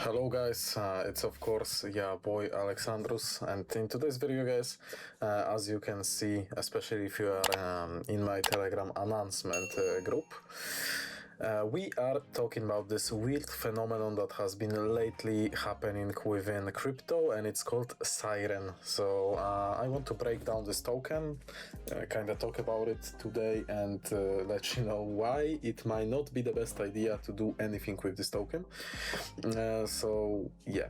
Hello guys, it's of course your boy Alexandrus, and in today's video guys, as you can see, especially if you are in my Telegram announcement group, we are talking about this weird phenomenon that has been lately happening within crypto, and it's called Siren. So I want to break down this token, kind of talk about it today, and let you know why it might not be the best idea to do anything with this token. So yeah.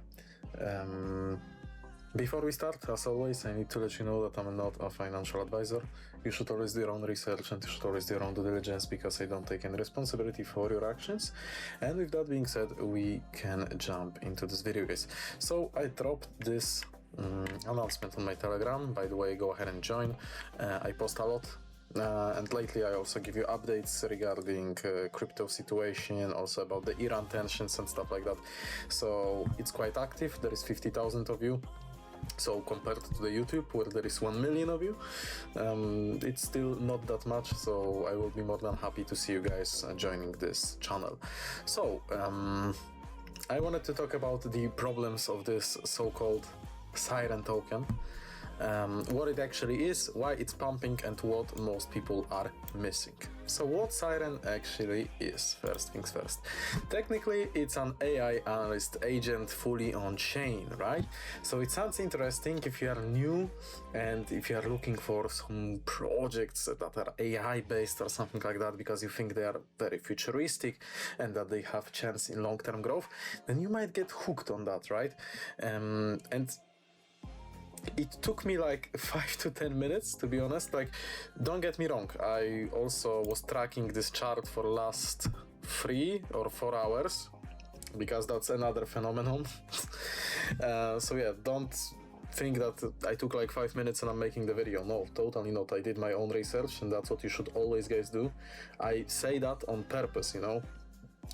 Before we start, as always, I need to let you know that I'm not a financial advisor. You should always do your own research and you should always do your own due diligence, because I don't take any responsibility for your actions. And with that being said, we can jump into this video, guys. So I dropped this announcement on my Telegram. By the way, go ahead and join. I post a lot. And lately I also give you updates regarding crypto situation, also about the Iran tensions and stuff like that. So it's quite active. There is 50,000 of you. So compared to the YouTube, where there is 1 million of you, it's still not that much. So I will be more than happy to see you guys joining this channel. So I wanted to talk about the problems of this so-called Siren token. What it actually is, why it's pumping, and what most people are missing. So what Siren actually is, first things first. Technically, it's an AI analyst agent fully on chain, right? So it sounds interesting if you are new and if you are looking for some projects that are AI based or something like that, because you think they are very futuristic and that they have chance in long-term growth, then you might get hooked on that, right? And it took me like 5 to 10 minutes, to be honest. Like, don't get me wrong, I also was tracking this chart for last 3 or 4 hours, because that's another phenomenon. So yeah, don't think that I took like 5 minutes and I'm making the video. No, totally not. I did my own research, and that's what you should always guys do. I say that on purpose, you know,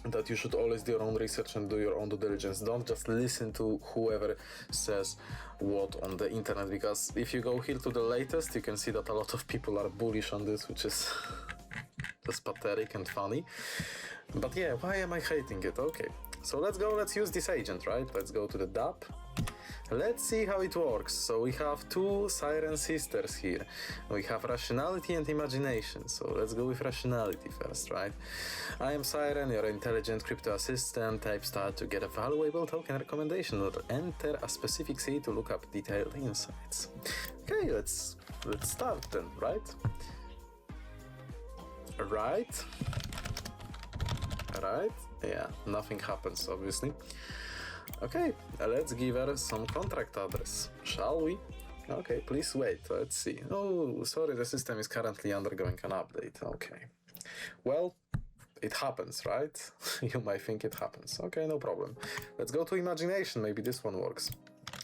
that you should always do your own research and do your own due diligence. Don't just listen to whoever says what on the internet, because if you go here to the latest, you can see that a lot of people are bullish on this, which is just pathetic and funny. But yeah, why am I hating it? Okay, so let's use this agent, right? Let's go to the DApp. Let's see how it works. So we have 2 Siren sisters here. We have rationality and imagination. So let's go with rationality first, right? I am Siren, your intelligent crypto assistant. Type star to get a valuable token recommendation, or enter a specific city to look up detailed insights. Okay, let's start then, right? Right? Yeah, nothing happens, obviously. Okay, let's give her some contract address, shall we? Okay, please wait, let's see. Oh, sorry, the system is currently undergoing an update. Okay. Well, it happens, right? You might think it happens. Okay, no problem. Let's go to imagination, maybe this one works.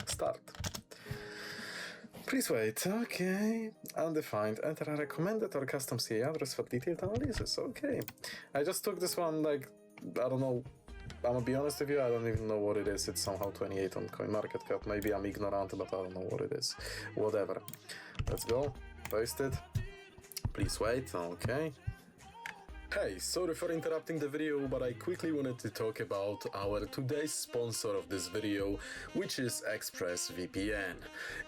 Start. Please wait. Okay. Undefined. Enter a recommended or custom CA address for detailed analysis. Okay. I just took this one, like, I don't know. I'm gonna be honest with you, I don't even know what it is. It's somehow 28 on CoinMarketCap. Maybe I'm ignorant, but I don't know what it is. Whatever. Let's go. Paste it. Please wait. Okay. Hey, sorry for interrupting the video, but I quickly wanted to talk about our today's sponsor of this video, which is ExpressVPN.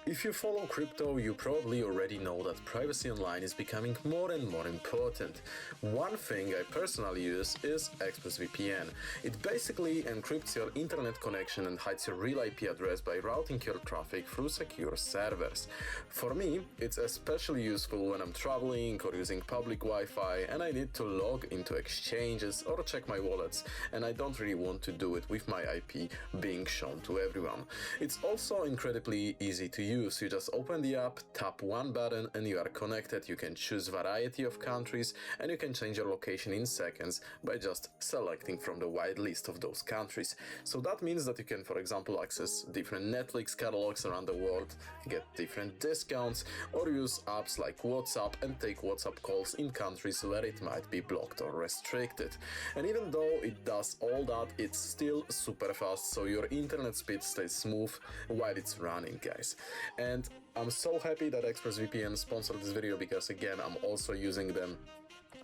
If you follow crypto, you probably already know that privacy online is becoming more and more important. One thing I personally use is ExpressVPN. It basically encrypts your internet connection and hides your real IP address by routing your traffic through secure servers. For me, it's especially useful when I'm traveling or using public Wi-Fi and I need to log into exchanges or check my wallets, and I don't really want to do it with my IP being shown to everyone. It's also incredibly easy to use. You just open the app, tap one button, and you are connected. You can choose variety of countries, and you can change your location in seconds by just selecting from the wide list of those countries. So that means that you can, for example, access different Netflix catalogs around the world, get different discounts, or use apps like WhatsApp and take WhatsApp calls in countries where it might be blocked or restricted. And even though it does all that, it's still super fast, so your internet speed stays smooth while it's running, guys. And I'm so happy that ExpressVPN sponsored this video, because again, I'm also using them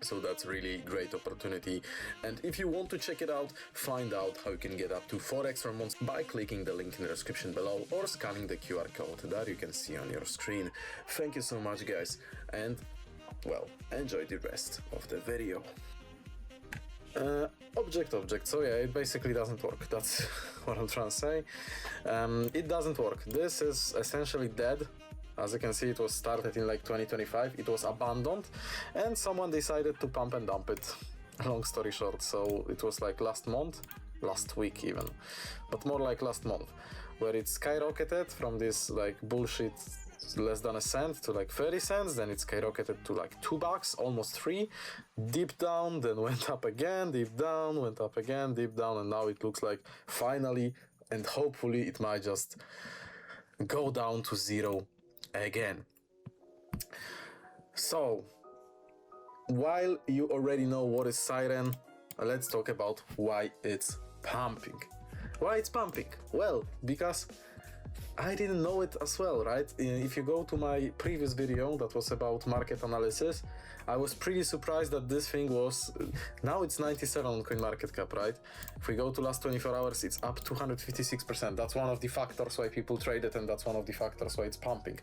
So that's really great opportunity. And if you want to check it out, find out how you can get up to 4 extra months by clicking the link in the description below or scanning the QR code that you can see on your screen. Thank you so much, guys, and well, enjoy the rest of the video. Object. So yeah, it basically doesn't work. That's what I'm trying to say. It doesn't work. This is essentially dead. As you can see, it was started in like 2025. It was abandoned and someone decided to pump and dump it. Long story short, so it was like last week even, but more like last month, where it skyrocketed from this like bullshit less than a cent to like 30 cents, then it skyrocketed to like $2, almost 3, dipped down, then went up again, dipped down, went up again, dipped down, and now it looks like finally and hopefully it might just go down to 0 again. So while you already know what is Siren, let's talk about why it's pumping. Why it's pumping? Well, because I didn't know it as well, right? If you go to my previous video that was about market analysis, I was pretty surprised that this thing was, now it's 97 on CoinMarketCap, right? If we go to last 24 hours, it's up 256%. That's one of the factors why people trade it, and that's one of the factors why it's pumping.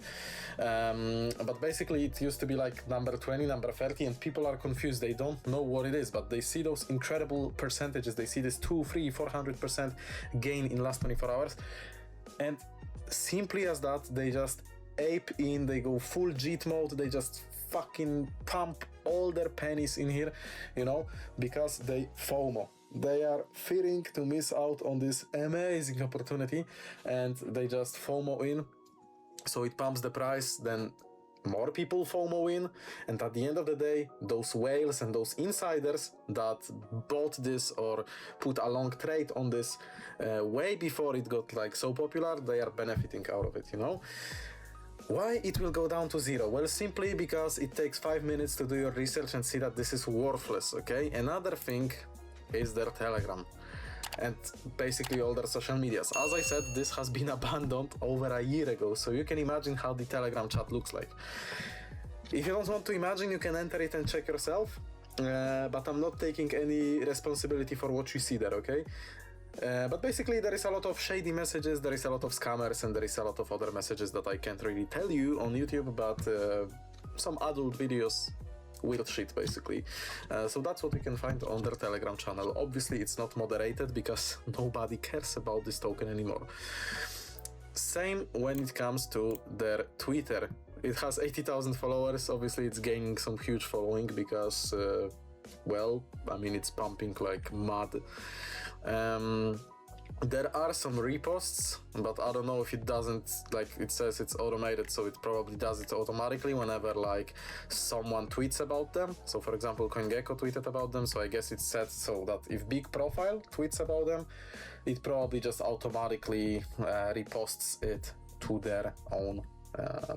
But basically it used to be like number 20, number 30, and people are confused. They don't know what it is, but they see those incredible percentages. They see this 200, 300, 400% gain in last 24 hours. And simply as that, they just ape in, they go full JIT mode, they just fucking pump all their pennies in here, you know, because they FOMO. They are fearing to miss out on this amazing opportunity and they just FOMO in. So it pumps the price, then more people FOMO in, and at the end of the day, those whales and those insiders that bought this or put a long trade on this way before it got like so popular, they are benefiting out of it, you know. Why it will go down to 0? Well, simply because it takes 5 minutes to do your research and see that this is worthless, okay? Another thing is their Telegram and basically all their social medias. As I said, this has been abandoned over a year ago, so you can imagine how the Telegram chat looks like. If you don't want to imagine, you can enter it and check yourself, but I'm not taking any responsibility for what you see there, okay? But basically there is a lot of shady messages, there is a lot of scammers, and there is a lot of other messages that I can't really tell you on YouTube, but some adult videos, weird shit basically. So that's what you can find on their Telegram channel. Obviously it's not moderated because nobody cares about this token anymore. Same when it comes to their Twitter. It has 80,000 followers, obviously it's gaining some huge following because well, I mean, it's pumping like mad. There are some reposts, but I don't know if it doesn't, like it says it's automated, so it probably does it automatically whenever like someone tweets about them. So for example, CoinGecko tweeted about them, so I guess it's set so that if Big Profile tweets about them, it probably just automatically reposts it to their own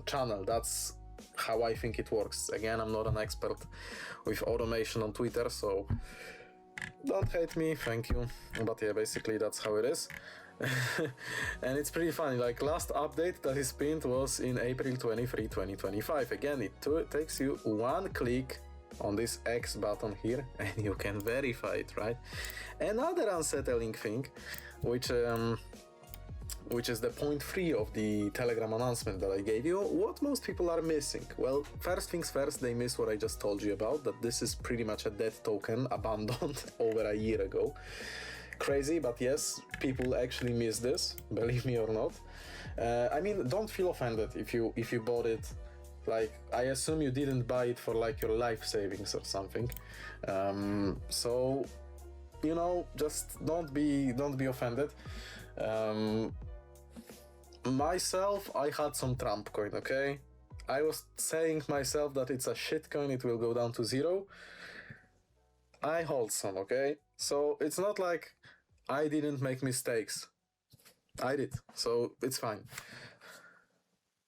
channel. That's how I think it works. Again, I'm not an expert with automation on Twitter, so don't hate me, thank you. But yeah, basically that's how it is. And it's pretty funny, like last update that is pinned was in April 23, 2025. Again, it takes you one click on this X button here and you can verify it, right? Another unsettling thing, which is the point 3 of the Telegram announcement that I gave you, what most people are missing. Well, first things first, they miss what I just told you about, that this is pretty much a dead token, abandoned over a year ago. Crazy, but yes, people actually miss this, believe me or not. I mean, don't feel offended if you bought it. Like, I assume you didn't buy it for like your life savings or something. So, you know, just don't be offended. Myself, I had some Trump coin, okay? I was saying myself that it's a shit coin, it will go down to 0. I hold some, okay? So it's not like I didn't make mistakes. I did, so it's fine.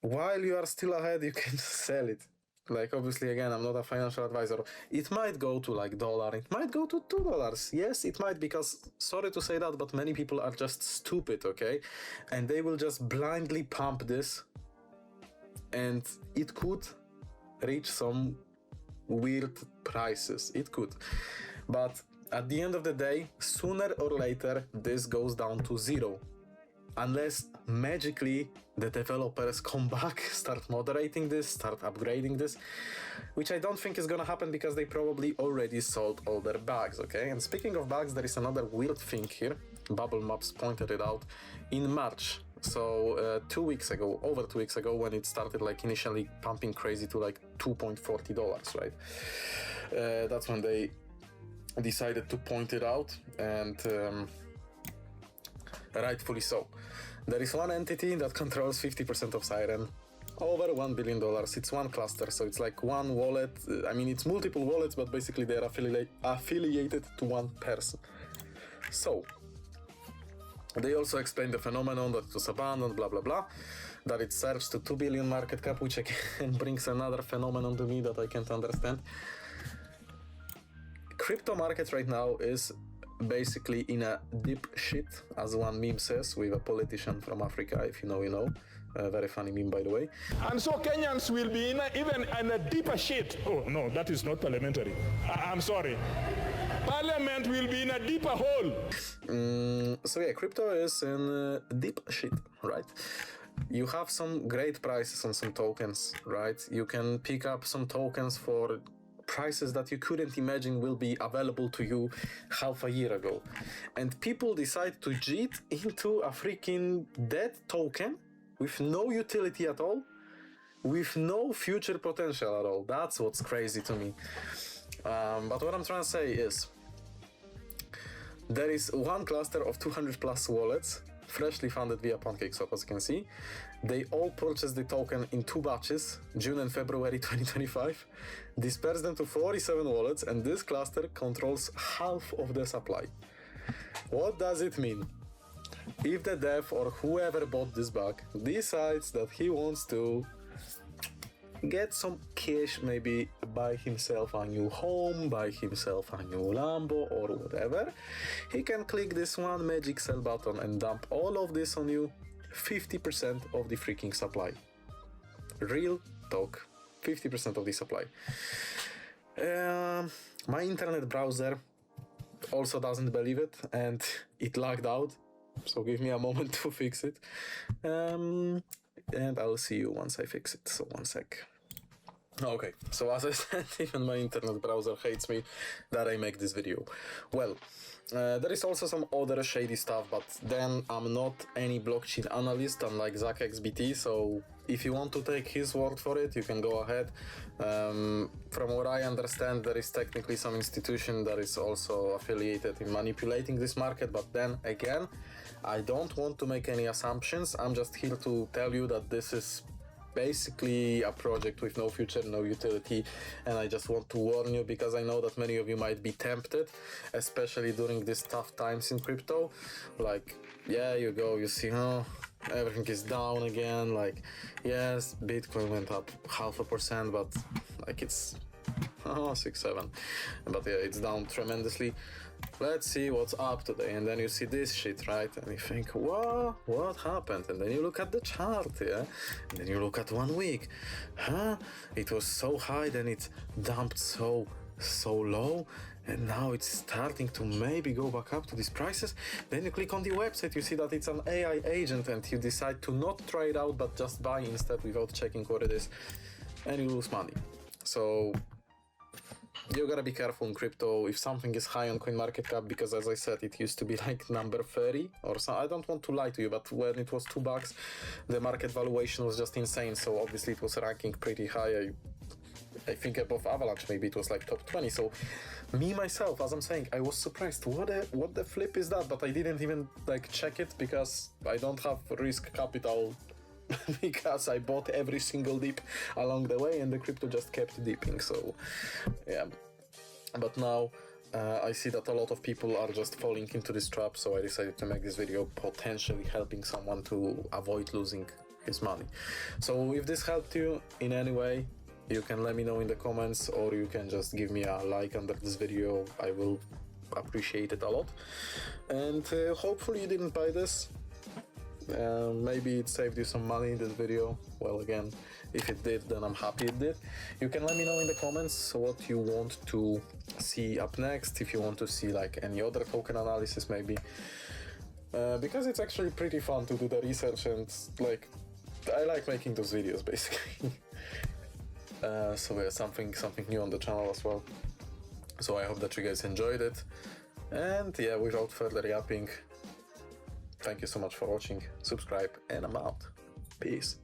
While you are still ahead, you can sell it. Like, obviously, again, I'm not a financial advisor. It might go to like $1, it might go to $2. Yes, it might, because, sorry to say that, but many people are just stupid, okay? And they will just blindly pump this, and it could reach some weird prices. It could. But at the end of the day, sooner or later, this goes down to zero. Unless magically the developers come back, start moderating this, start upgrading this, which I don't think is gonna happen because they probably already solved all their bugs, okay? And speaking of bugs, there is another weird thing here. Bubble Maps pointed it out in March. So 2 weeks ago, over 2 weeks ago, when it started like initially pumping crazy to like $2.40, right? That's when they decided to point it out, and rightfully so. There is one entity that controls 50% of Siren, over $1 billion. It's one cluster, so it's like one wallet. I mean, it's multiple wallets, but basically they're affiliated to one person. So they also explained the phenomenon that it was abandoned, blah blah blah, that it surged to 2 billion market cap, which again brings another phenomenon to me that I can't understand. Crypto market right now is basically in a deep shit, as one meme says, with a politician from Africa. If you know, you know. Very funny meme, by the way. And so Kenyans will be even in a deeper shit. Oh, no, that is not parliamentary. I'm sorry. Parliament will be in a deeper hole. So yeah, crypto is in deep shit, right? You have some great prices on some tokens, right? You can pick up some tokens for prices that you couldn't imagine will be available to you half a year ago. And people decide to cheat into a freaking dead token with no utility at all, with no future potential at all. That's what's crazy to me. But what I'm trying to say is, there is one cluster of 200 plus wallets, freshly funded via PancakeSwap, as you can see. They all purchased the token in 2 batches, June and February 2025, dispersed them to 47 wallets, and this cluster controls half of the supply. What does it mean? If the dev or whoever bought this bug decides that he wants to get some cash, maybe buy himself a new home, buy himself a new Lambo or whatever, he can click this one magic sell button and dump all of this on you, 50% of the freaking supply. Real talk, 50% of the supply. My internet browser also doesn't believe it, and it lagged out, so give me a moment to fix it. And I'll see you once I fix it, so one sec. Okay, so as I said, even my internet browser hates me that I make this video. Well, there is also some other shady stuff, but then I'm not any blockchain analyst, unlike ZachXBT, so if you want to take his word for it, you can go ahead. From what I understand, there is technically some institution that is also affiliated in manipulating this market, but then again, I don't want to make any assumptions. I'm just here to tell you that this is basically a project with no future, no utility, and I just want to warn you because I know that many of you might be tempted, especially during these tough times in crypto. Like, yeah, you go, you see, oh, everything is down again. Like, yes, Bitcoin went up 0.5%, but like it's 6-7, but yeah, it's down tremendously. Let's see what's up today, and then you see this shit, right? And you think, what happened? And then you look at the chart, yeah? And then you look at 1 week. It was so high, then it dumped so low, and now it's starting to maybe go back up to these prices. Then you click on the website, you see that it's an AI agent, and you decide to not try it out, but just buy instead without checking what it is, and you lose money. So you gotta be careful in crypto if something is high on CoinMarketCap, because as I said, it used to be like number 30 or so. I don't want to lie to you, but when it was $2, the market valuation was just insane. So obviously it was ranking pretty high. I think above Avalanche, maybe it was like top 20. So me myself, as I'm saying, I was surprised. What the flip is that? But I didn't even like check it because I don't have risk capital. Because I bought every single dip along the way and the crypto just kept dipping. So yeah, but now I see that a lot of people are just falling into this trap, so I decided to make this video potentially helping someone to avoid losing his money. So if this helped you in any way, you can let me know in the comments, or you can just give me a like under this video. I will appreciate it a lot, and hopefully you didn't buy this. Maybe it saved you some money in this video. Well, again, if it did, then I'm happy it did. You can let me know in the comments what you want to see up next, if you want to see like any other token analysis maybe. Because it's actually pretty fun to do the research, and like I like making those videos basically. So yeah, something new on the channel as well. So I hope that you guys enjoyed it. And yeah, without further yapping, thank you so much for watching, subscribe, and I'm out. Peace.